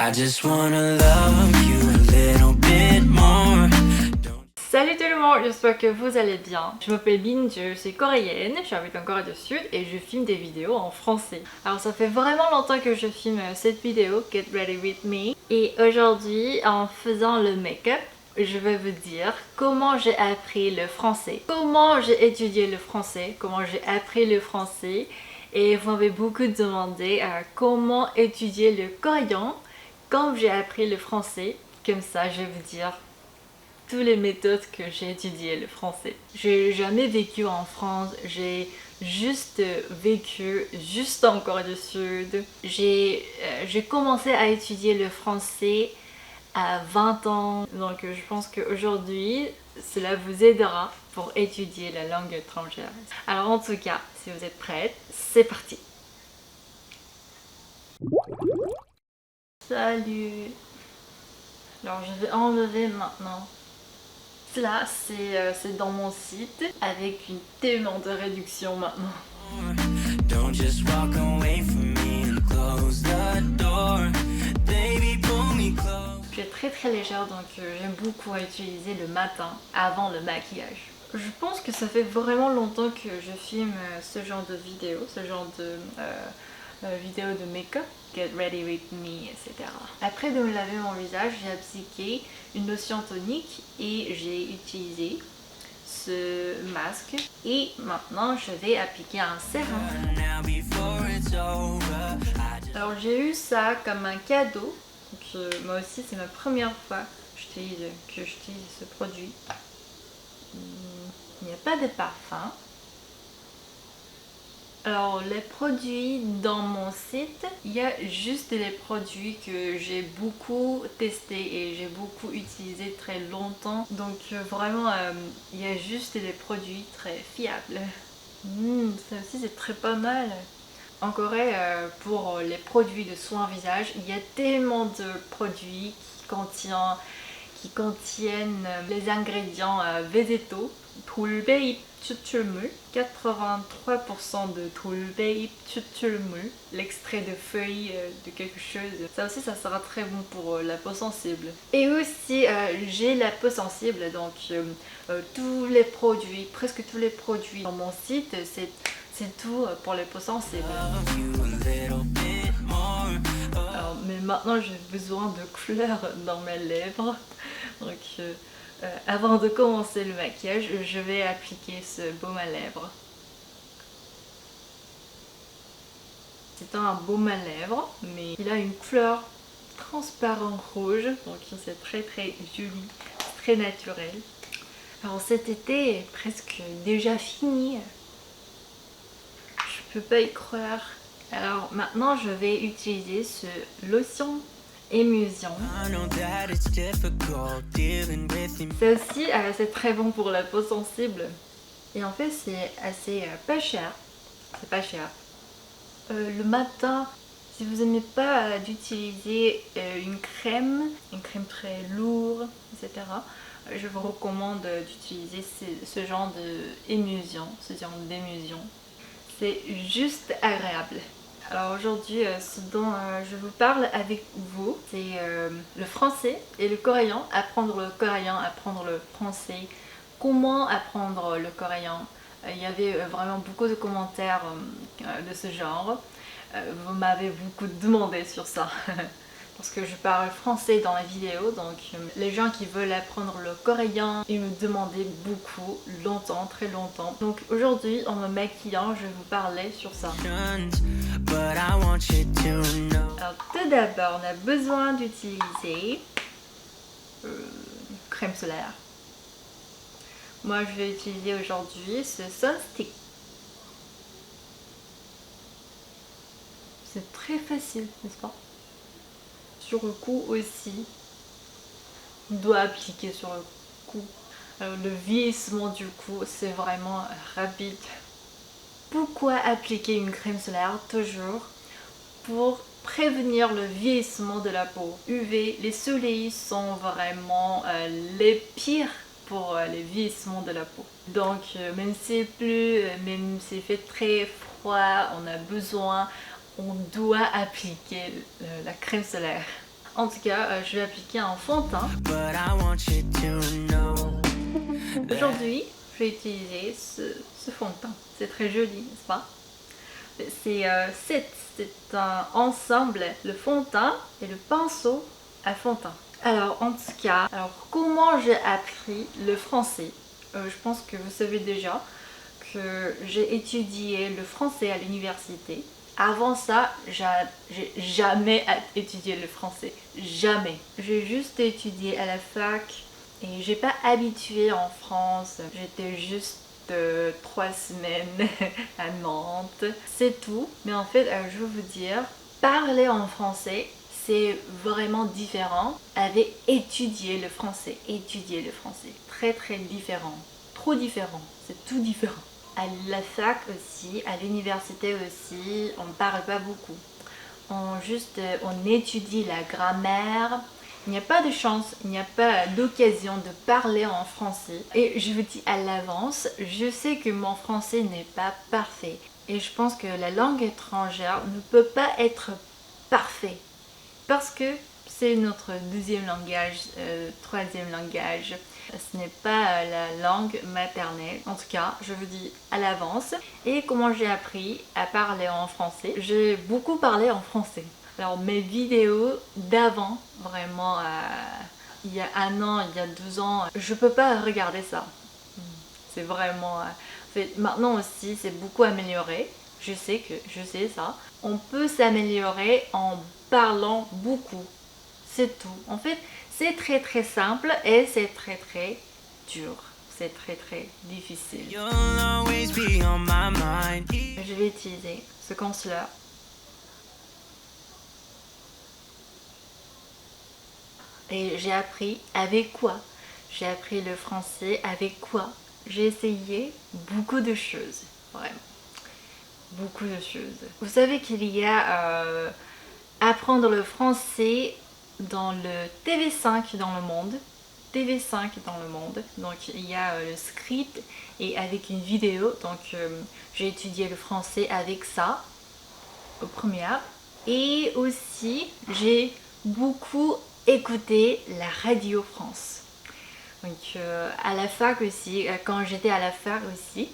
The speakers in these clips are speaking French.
I just wanna love you a little bit more. Salut tout le monde, j'espère que vous allez bien. Je m'appelle Bin, je suis coréenne, j'habite en Corée du Sud et je filme des vidéos en français. Alors ça fait vraiment longtemps que je filme cette vidéo, Get Ready With Me. Et aujourd'hui, en faisant le make-up, je vais vous dire comment j'ai appris le français, comment j'ai étudié le français, comment j'ai appris le français. Et vous m'avez beaucoup demandé comment étudier le coréen quand j'ai appris le français. Comme ça, je vais vous dire toutes les méthodes que j'ai étudié le français. J'ai jamais vécu en France, j'ai juste vécu juste en Corée du Sud. J'ai commencé à étudier le français à 20 ans, donc je pense qu'aujourd'hui cela vous aidera pour étudier la langue étrangère. Alors en tout cas, si vous êtes prête, c'est parti. Salut. Alors je vais enlever maintenant. Là, c'est dans mon site avec une tellement de réduction maintenant. Don't just walk away from me and close the door. Baby, pull me close. Je suis très légère donc j'aime beaucoup utiliser le matin avant le maquillage. Je pense que ça fait vraiment longtemps que je filme ce genre de vidéo, ce genre de vidéo de make-up, Get Ready With Me, etc. Après de me laver mon visage, j'ai appliqué une lotion tonique et j'ai utilisé ce masque. Et maintenant, je vais appliquer un sérum. Now before it's over, Alors j'ai eu ça comme un cadeau. Donc, moi aussi, c'est ma première fois que j'utilise ce produit. Il n'y a pas de parfum. Alors les produits dans mon site, il y a juste les produits que j'ai beaucoup testé et j'ai beaucoup utilisé très longtemps. Donc vraiment il y a juste des produits très fiables. Ça aussi c'est très pas mal. En Corée, pour les produits de soins visage, il y a tellement de produits qui contiennent les ingrédients végétaux. 돌배잎 추출물, 83% de 돌배잎 추출물, l'extrait de feuilles de quelque chose. Ça aussi, ça sera très bon pour la peau sensible. Et aussi, j'ai la peau sensible, donc tous les produits, presque tous les produits dans mon site, c'est tout pour les peaux sensibles. love you a little bit more. Alors, mais maintenant j'ai besoin de couleur dans mes lèvres. Donc avant de commencer le maquillage, je vais appliquer ce baume à lèvres. C'est un baume à lèvres, mais il a une couleur transparent rouge, donc c'est très joli, très naturel. Alors cet été est presque déjà fini. Je peux pas y croire. Alors maintenant je vais utiliser ce lotion émulsion. I know that it's difficult dealing with him. Ça aussi c'est très bon pour la peau sensible. Et en fait c'est assez pas cher. C'est pas cher. Le matin, si vous n'aimez pas d'utiliser une crème très lourde, etc. Je vous recommande d'utiliser ce genre d'émulsion, C'est juste agréable. Alors aujourd'hui, ce dont je vous parle avec vous, c'est le français et le coréen. Apprendre le coréen, apprendre le français. Comment apprendre le coréen? Il y avait vraiment beaucoup de commentaires de ce genre. Vous m'avez beaucoup demandé sur ça. Parce que je parle français dans la vidéo, donc les gens qui veulent apprendre le coréen, ils me demandaient beaucoup, longtemps, très longtemps. Donc aujourd'hui, en me maquillant, je vais vous parler sur ça. But I want you to know. Alors tout d'abord, on a besoin d'utiliser une crème solaire. Moi, je vais utiliser aujourd'hui ce Sunstick. C'est très facile, n'est-ce pas? Sur le cou aussi, on doit appliquer sur le cou. Alors, le vieillissement du cou, c'est vraiment rapide. Pourquoi appliquer une crème solaire toujours? Pour prévenir le vieillissement de la peau. UV, les soleils sont vraiment les pires pour le vieillissement de la peau. Donc même s'il fait très froid, on doit appliquer la crème solaire. En tout cas, je vais appliquer un fond de teint. But I want you to know that Aujourd'hui, je vais utiliser ce fond de teint. C'est très joli, n'est-ce pas? C'est un ensemble, le fond de teint et le pinceau à fond de teint. Alors, en tout cas, comment j'ai appris le français? Je pense que vous savez déjà que j'ai étudié le français à l'université. Avant ça, j'ai jamais étudié le français. Jamais. J'ai juste étudié à la fac et j'ai pas habitué en France. J'étais juste 3 semaines à Nantes. C'est tout. Mais en fait, je veux vous dire, parler en français, c'est vraiment différent avec étudier le français. Étudier le français. Très très différent. Trop différent. C'est tout différent. À la fac aussi, à l'université aussi, on parle pas beaucoup. On étudie la grammaire. Il n'y a pas de chance, il n'y a pas d'occasion de parler en français. Et je vous dis à l'avance, je sais que mon français n'est pas parfait. Et je pense que la langue étrangère ne peut pas être parfait. Parce que c'est notre deuxième langage, troisième langage. Ce n'est pas la langue maternelle. En tout cas, je vous dis à l'avance. Et comment j'ai appris à parler en français? J'ai beaucoup parlé en français. Alors mes vidéos d'avant, vraiment il y a 1 an, il y a 2 ans, je peux pas regarder ça. C'est vraiment... maintenant aussi, c'est beaucoup amélioré. Je sais ça. On peut s'améliorer en parlant beaucoup. C'est tout. En fait, c'est très très simple et c'est très très dur. C'est très très difficile. you'll always be on my mind. Je vais utiliser ce concealer. Et j'ai appris avec quoi? J'ai appris le français avec quoi? J'ai essayé beaucoup de choses, vraiment. Beaucoup de choses. Vous savez qu'il y a apprendre le français dans le TV5 dans le monde. TV5 dans le monde. Donc il y a le script et avec une vidéo. Donc j'ai étudié le français avec ça, au première. Et aussi j'ai beaucoup écouté la Radio France. Donc à la fac aussi, quand j'étais à la fac aussi,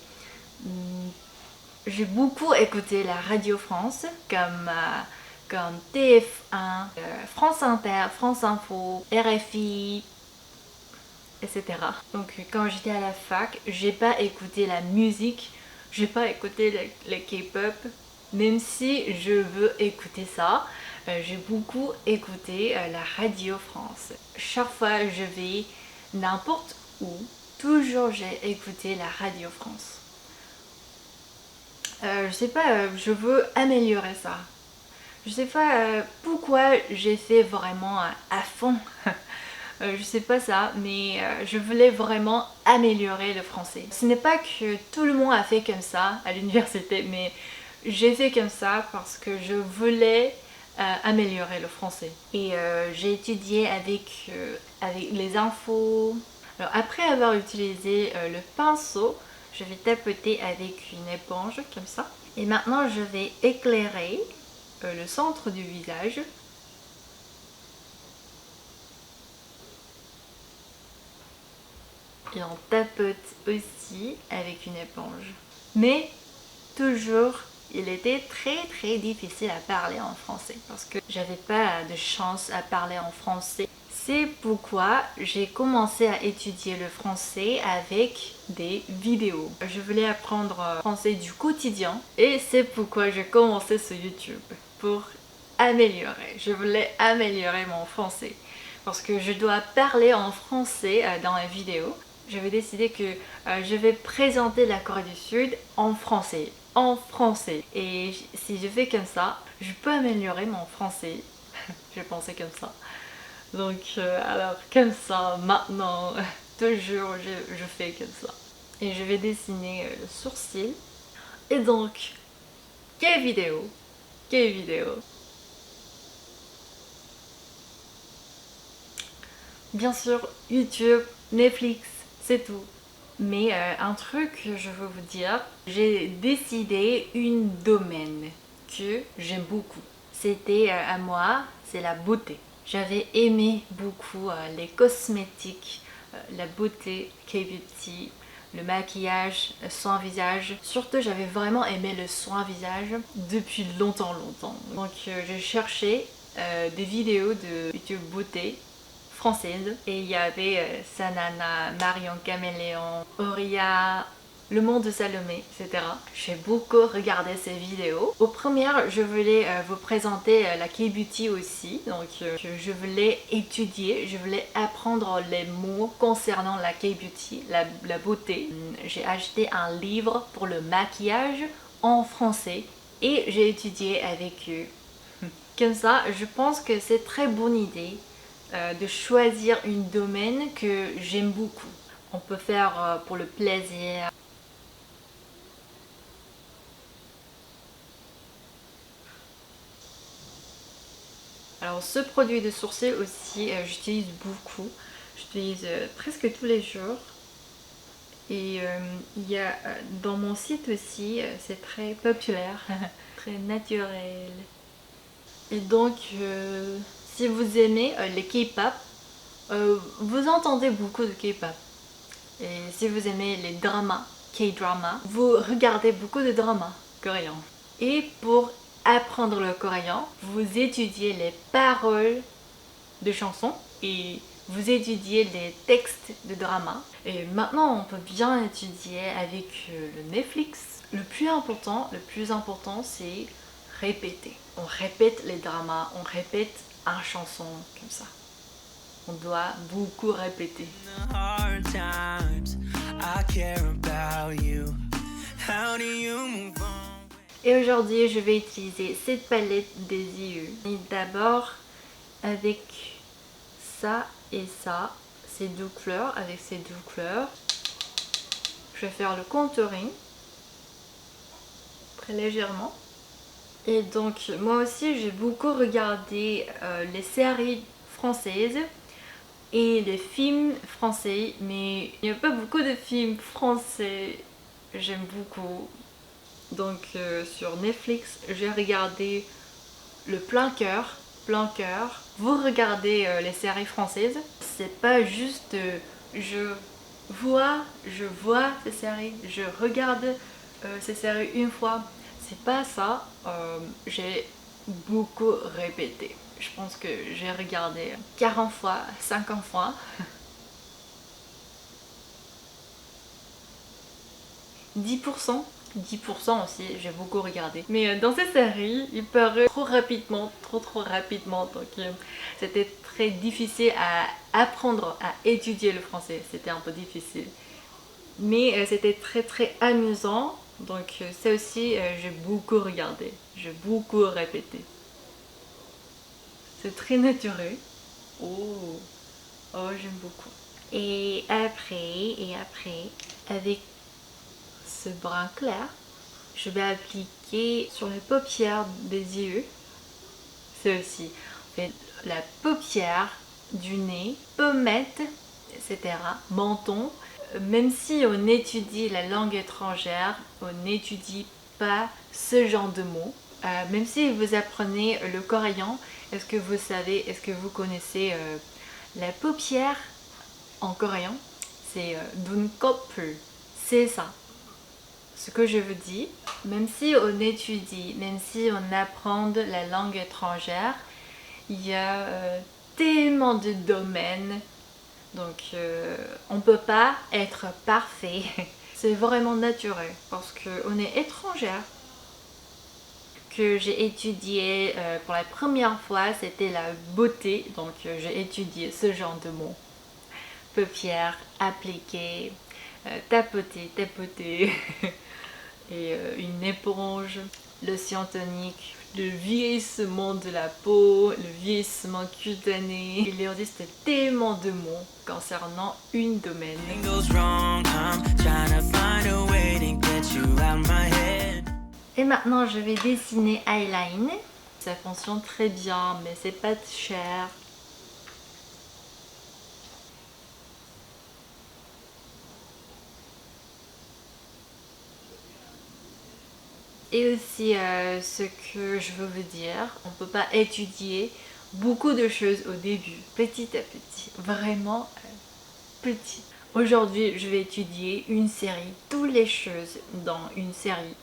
j'ai beaucoup écouté la Radio France comme TF1, France Inter, France Info, RFI, etc. Donc quand j'étais à la fac, j'ai pas écouté la musique, j'ai pas écouté le K-pop, même si je veux écouter ça. J'ai beaucoup écouté la Radio France. Chaque fois je vais n'importe où, toujours j'ai écouté la Radio France. Je sais pas, je veux améliorer ça. Je sais pas pourquoi j'ai fait vraiment à fond. Je sais pas ça, mais je voulais vraiment améliorer le français. Ce n'est pas que tout le monde a fait comme ça à l'université, mais j'ai fait comme ça parce que je voulais améliorer le français. Et j'ai étudié avec les infos. Alors après avoir utilisé le pinceau, je vais tapoter avec une éponge comme ça. Et maintenant je vais éclairer le centre du visage. Et on tapote aussi avec une éponge. Mais toujours, il était très très difficile à parler en français parce que j'avais pas de chance à parler en français. C'est pourquoi j'ai commencé à étudier le français avec des vidéos. Je voulais apprendre français du quotidien et c'est pourquoi j'ai commencé sur YouTube pour améliorer. Je voulais améliorer mon français parce que je dois parler en français dans la vidéo. J'avais décidé que je vais présenter la Corée du Sud en français. En français. Et si je fais comme ça, je peux améliorer mon français. J'ai pensé comme ça. Donc alors comme ça, maintenant, toujours je fais comme ça. Et je vais dessiner le sourcil. Et donc, quelle vidéo? Quelle vidéo? Bien sûr, YouTube, Netflix, c'est tout. Mais un truc que je veux vous dire, j'ai décidé un domaine que j'aime beaucoup. C'était à moi, c'est la beauté. J'avais aimé beaucoup les cosmétiques, la beauté, K-beauty, le maquillage, le soin visage. Surtout, j'avais vraiment aimé le soin visage depuis longtemps. Donc, j'ai cherché des vidéos de YouTube beauté française et il y avait Sanana, Marion Caméléon, Auria, Le Monde de Salomé, etc. J'ai beaucoup regardé ces vidéos. Aux premières, je voulais vous présenter la K-beauty aussi. Donc je voulais étudier, je voulais apprendre les mots concernant la K-beauty, la beauté. J'ai acheté un livre pour le maquillage en français et j'ai étudié avec eux. Comme ça, je pense que c'est très bonne idée de choisir un domaine que j'aime beaucoup. On peut faire pour le plaisir. Alors ce produit de sourcil aussi, j'utilise beaucoup. J'utilise presque tous les jours. Et il y a dans mon site aussi, c'est très populaire, très naturel. Et donc, si vous aimez les K-pop, vous entendez beaucoup de K-pop. Et si vous aimez les dramas, K-drama, vous regardez beaucoup de dramas coréens. Et pour apprendre le coréen, vous étudiez les paroles de chansons et vous étudiez les textes de dramas. Et maintenant, on peut bien étudier avec le Netflix. Le plus important, c'est répéter. On répète les dramas, on répète une chanson comme ça. On doit beaucoup répéter. Et aujourd'hui, je vais utiliser cette palette des yeux. Et d'abord, avec ça et ça, ces deux couleurs, je vais faire le contouring très légèrement. Et donc, moi aussi, j'ai beaucoup regardé les séries françaises et les films français, mais il n'y a pas beaucoup de films français j'aime beaucoup. Donc sur Netflix, j'ai regardé le Plein Cœur. Vous regardez les séries françaises, c'est pas juste je vois ces séries, je regarde ces séries une fois. C'est pas ça, j'ai beaucoup répété. Je pense que j'ai regardé 40 fois, 50 fois. 10% aussi, j'ai beaucoup regardé. Mais dans ces séries, il paraît trop rapidement, trop rapidement. Donc c'était très difficile à apprendre, à étudier le français. C'était un peu difficile. Mais c'était très amusant. Donc ça aussi, j'ai beaucoup regardé. J'ai beaucoup répété. C'est très naturel. Oh, j'aime beaucoup. Et après, avec ce brun clair, je vais appliquer sur les paupières des yeux. C'est aussi en fait, la paupière du nez, pommette, etc. Menton. Même si on étudie la langue étrangère, on n'étudie pas ce genre de mots. Même si vous apprenez le coréen, est-ce que vous connaissez la paupière en coréen? C'est 눈꺼풀. C'est ça. Ce que je vous dis, même si on étudie, même si on apprend la langue étrangère, il y a tellement de domaines. Donc on ne peut pas être parfait. C'est vraiment naturel parce qu'on est étrangère. Que j'ai étudié pour la première fois, c'était la beauté. Donc j'ai étudié ce genre de mots. Paupières, appliquer, tapoter. Et une éponge, lotion tonique, le vieillissement de la peau, le vieillissement cutané. Il existe tellement de mots concernant une domaine. Et maintenant je vais dessiner eyeliner. Ça fonctionne très bien mais c'est pas cher. Et aussi ce que je veux vous dire, on ne peut pas étudier beaucoup de choses au début, petit à petit, vraiment petit. Aujourd'hui, je vais étudier une série, toutes les choses dans une série.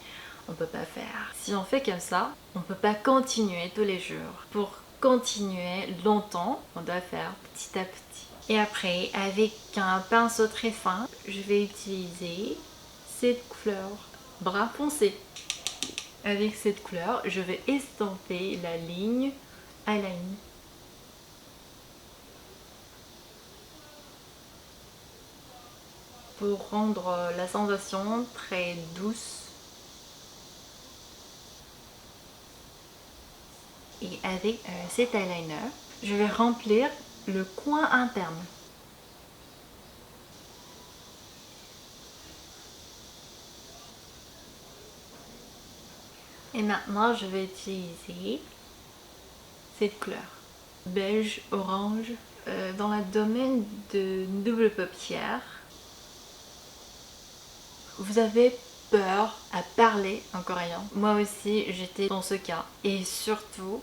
On peut pas faire. Si on fait comme ça, on peut pas continuer tous les jours. Pour continuer longtemps, on doit faire petit à petit. Et après, avec un pinceau très fin, je vais utiliser cette couleur brun foncé. Avec cette couleur, je vais estomper la ligne à la ligne. Pour rendre la sensation très douce. Et avec cet eyeliner, je vais remplir le coin interne. Et maintenant, je vais utiliser cette couleur, beige, orange, dans le domaine de double paupière. Vous avez peur à parler en coréen. Moi aussi, j'étais dans ce cas. Et surtout,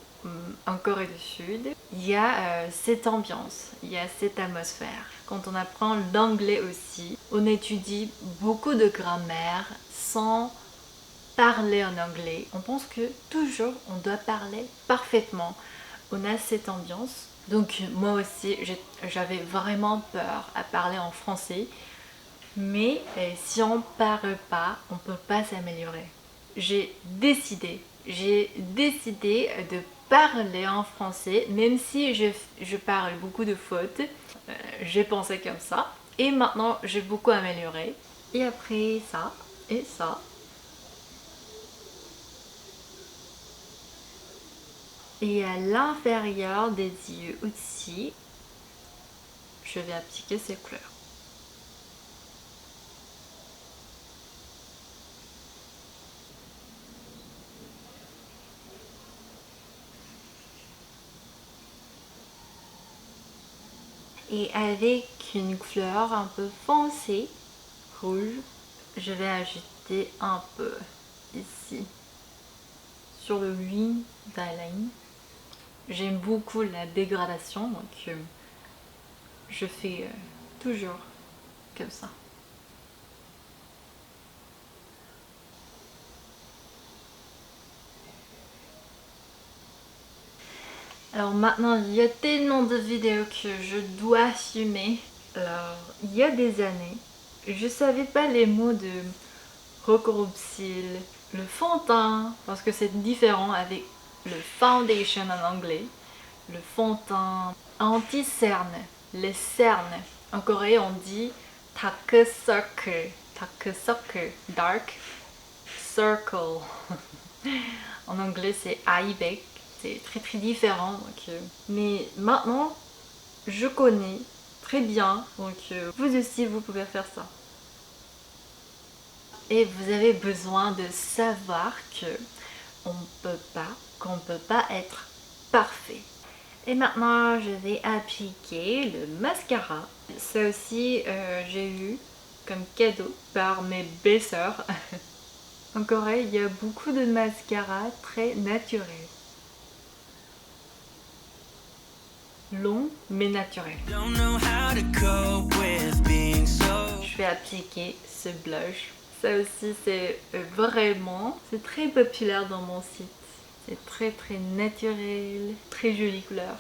en Corée du Sud, il y a cette ambiance, il y a cette atmosphère. Quand on apprend l'anglais aussi, on étudie beaucoup de grammaire sans parler en anglais. On pense que toujours on doit parler parfaitement. On a cette ambiance. Donc moi aussi, j'avais vraiment peur à parler en français. Mais si on parle pas, on peut pas s'améliorer. J'ai décidé de parler en français, même si je parle beaucoup de fautes. J'ai pensé comme ça. Et maintenant, j'ai beaucoup amélioré. Et après ça, et ça. Et à l'inférieur des yeux aussi, je vais appliquer ces couleurs. Et avec une couleur un peu foncée, rouge, je vais ajouter un peu ici, sur le wing d'eyeliner. J'aime beaucoup la dégradation, donc je fais toujours comme ça. Alors maintenant, il y a tellement de vidéos que je dois filmer. Alors, il y a des années, je savais pas les mots de recoupe-cils, le fond de teint, parce que c'est différent avec le foundation en anglais, le fond de teint anti-cerne, les cernes. En Corée, on dit dark circle, dark circle. En anglais, c'est Aibek. C'est très très différent. Donc, mais maintenant, je connais très bien. Donc, vous aussi, vous pouvez faire ça. Et vous avez besoin de savoir que qu'on peut pas être parfait. Et maintenant, je vais appliquer le mascara. Ça aussi, j'ai eu comme cadeau par mes belles-sœurs. En Corée, il y a beaucoup de mascara très naturels. Long mais naturel. Je vais appliquer ce blush. Ça aussi c'est très populaire dans mon site. C'est très très naturel, très jolie couleur.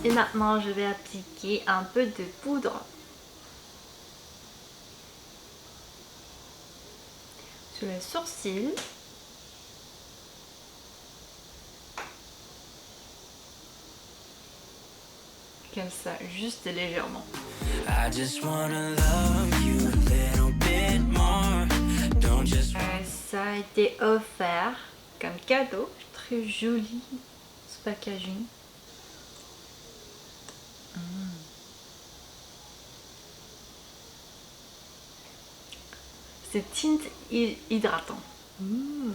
Et maintenant je vais appliquer un peu de poudre. Sur les sourcils. Comme ça, juste légèrement. Ça a été offert comme cadeau. Très joli ce packaging. C'est tint hydratant.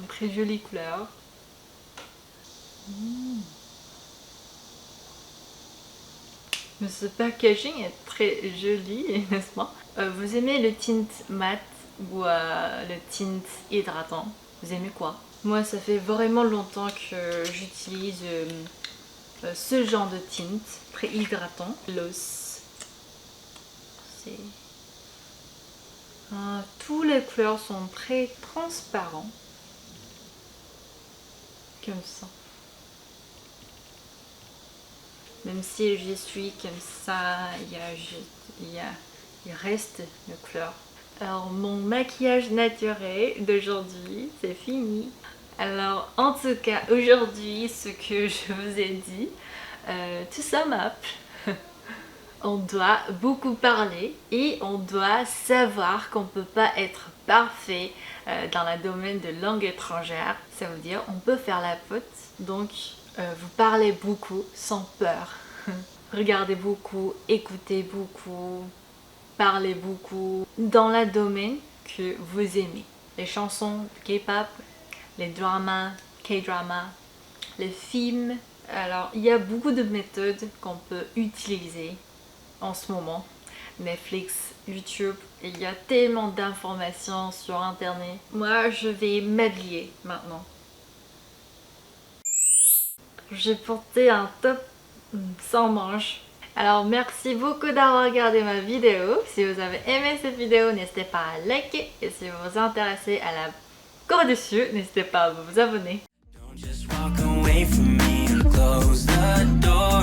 Très jolie couleur. Mais ce packaging est très joli, n'est-ce pas? Vous aimez le tint mat ou le tint hydratant. Vous aimez quoi? Moi, ça fait vraiment longtemps que j'utilise ce genre de tint préhydratant. L'os. Tous les couleurs sont très transparents. Comme ça. Même si je suis comme ça, il reste les couleurs. Alors mon maquillage naturel d'aujourd'hui, c'est fini. Alors en tout cas aujourd'hui, ce que je vous ai dit, to sum up, on doit beaucoup parler et on doit savoir qu'on ne peut pas être parfait dans le domaine de langue étrangère. Ça veut dire on peut faire la faute, donc vous parlez beaucoup sans peur. Regardez beaucoup, écoutez beaucoup, parlez beaucoup dans le domaine que vous aimez. Les chansons K-pop, les dramas, K-dramas, les films. Alors il y a beaucoup de méthodes qu'on peut utiliser en ce moment. Netflix, YouTube, il y a tellement d'informations sur internet. Moi je vais m'habiller maintenant. J'ai porté un top sans manches. Alors merci beaucoup d'avoir regardé ma vidéo. Si vous avez aimé cette vidéo, n'hésitez pas à liker. Et si vous vous intéressez à la Corée du Sud, n'hésitez pas à vous abonner. Don't just walk away from me and close the door.